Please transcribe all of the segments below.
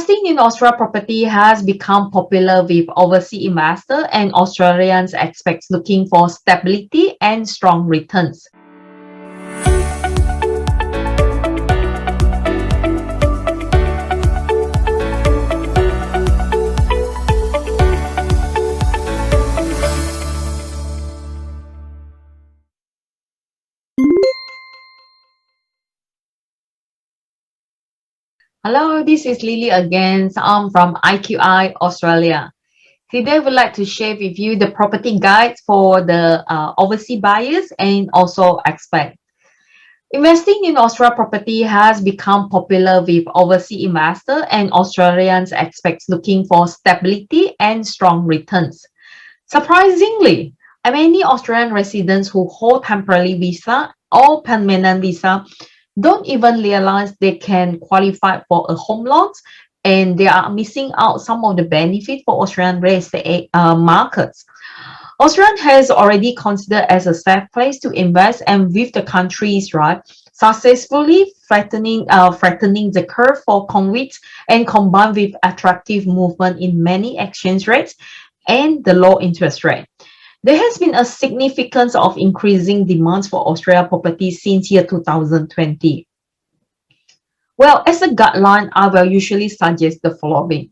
Investing in Australia property has become popular with overseas investors and Australians expect looking for stability and strong returns. Hello, this is Lily again. I'm from IQI Australia. Today, we'd like to share with you the property guides for the overseas buyers and also expats. Investing in Australia property has become popular with overseas investors and Australians expect looking for stability and strong returns. Surprisingly, many Australian residents who hold temporary visa or permanent visa don't even realize they can qualify for a home loan and they are missing out some of the benefits for Australian real estate markets. Australia has already considered as a safe place to invest, and with the country's successfully flattening the curve for convicts and combined with attractive movement in many exchange rates and the low interest rate. There has been a significance of increasing demands for Australia property since year 2020. Well, as a guideline, I will usually suggest the following.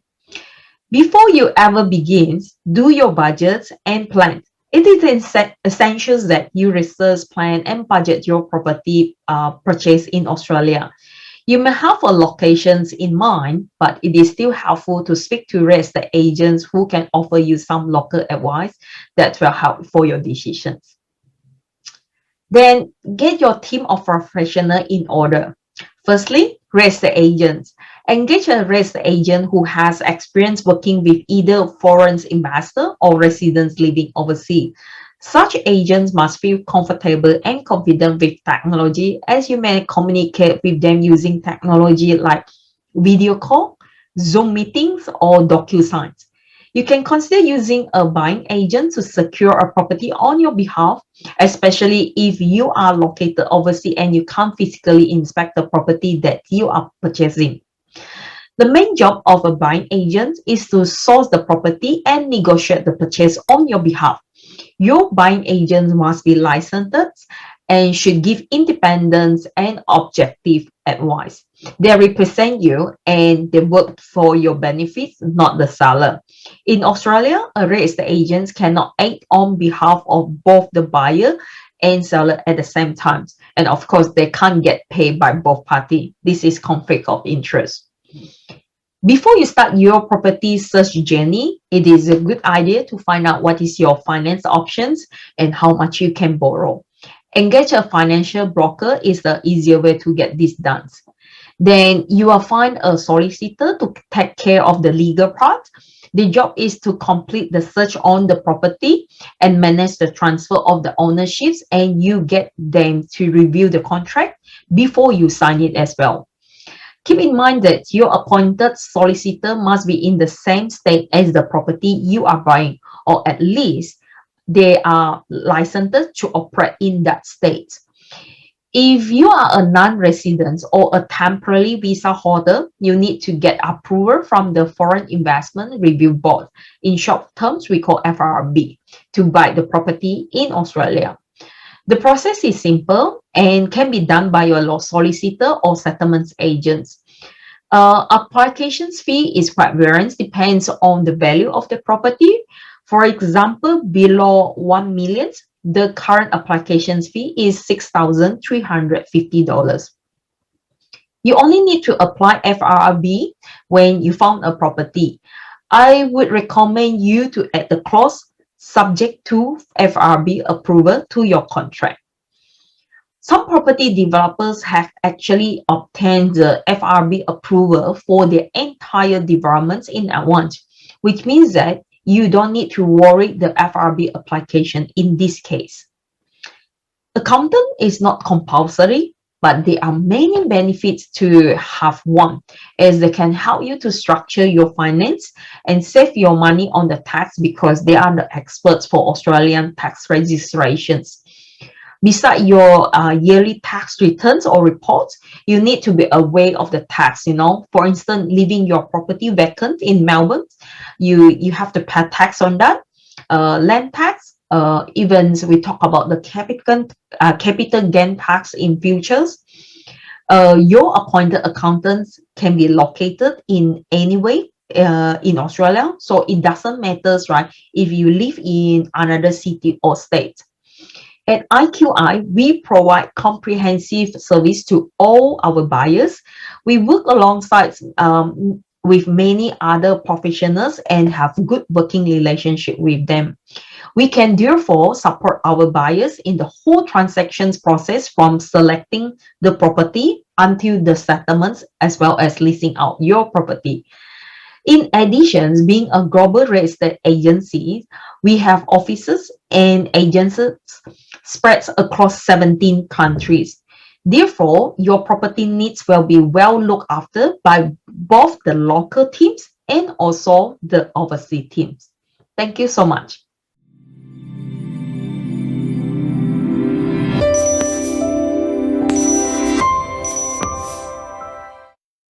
Before you ever begin, do your budgets and plan. It is essential that you research, plan, and budget your property purchase in Australia. You may have a locations in mind, but it is still helpful to speak to real estate agents who can offer you some local advice that will help for your decisions. Then get your team of professionals in order. Firstly, real estate agents. Engage a real estate agent who has experience working with either foreign investor or residents living overseas. Such agents must feel comfortable and confident with technology, as you may communicate with them using technology like video call, Zoom meetings, or DocuSigns. You can consider using a buying agent to secure a property on your behalf, especially if you are located overseas and you can't physically inspect the property that you are purchasing. The main job of a buying agent is to source the property and negotiate the purchase on your behalf. Your buying agent must be licensed and should give independent and objective advice. They represent you and they work for your benefits, not the seller. In Australia, a real estate agent cannot act on behalf of both the buyer and seller at the same time. And of course, they can't get paid by both parties. This is conflict of interest. Before you start your property search journey, it is a good idea to find out what is your finance options and how much you can borrow. Engage a financial broker is the easier way to get this done. Then you will find a solicitor to take care of the legal part. The job is to complete the search on the property and manage the transfer of the ownerships, and you get them to review the contract before you sign it as well. Keep in mind that your appointed solicitor must be in the same state as the property you are buying, or at least they are licensed to operate in that state. If you are a non-resident or a temporary visa holder, you need to get approval from the Foreign Investment Review Board, in short terms we call FIRB, to buy the property in Australia. The process is simple and can be done by your solicitor or settlements agents. Application fee is quite varies, depends on the value of the property. For example, below 1 million, the current application fee is $6,350. You only need to apply FIRB when you found a property. I would recommend you to add the clause subject to FIRB approval to your contract. Some property developers have actually obtained the FIRB approval for their entire developments in advance, which means that you don't need to worry the FIRB application in this case. Accountant is not compulsory, but there are many benefits to have one, as they can help you to structure your finance and save your money on the tax because they are the experts for Australian tax registrations. Beside your yearly tax returns or reports, you need to be aware of the tax. For instance, leaving your property vacant in Melbourne, you have to pay tax on that. Land tax, even we talk about the capital gain tax in futures. Your appointed accountants can be located in any way in Australia, so it doesn't matter, right, if you live in another city or state. At IQI, we provide comprehensive service to all our buyers. We work alongside with many other professionals and have good working relationship with them. We can therefore support our buyers in the whole transactions process, from selecting the property until the settlements, as well as leasing out your property. In addition, being a global real estate agency, we have offices and agencies spread across 17 countries. Therefore, your property needs will be well looked after by both the local teams and also the overseas teams. Thank you so much.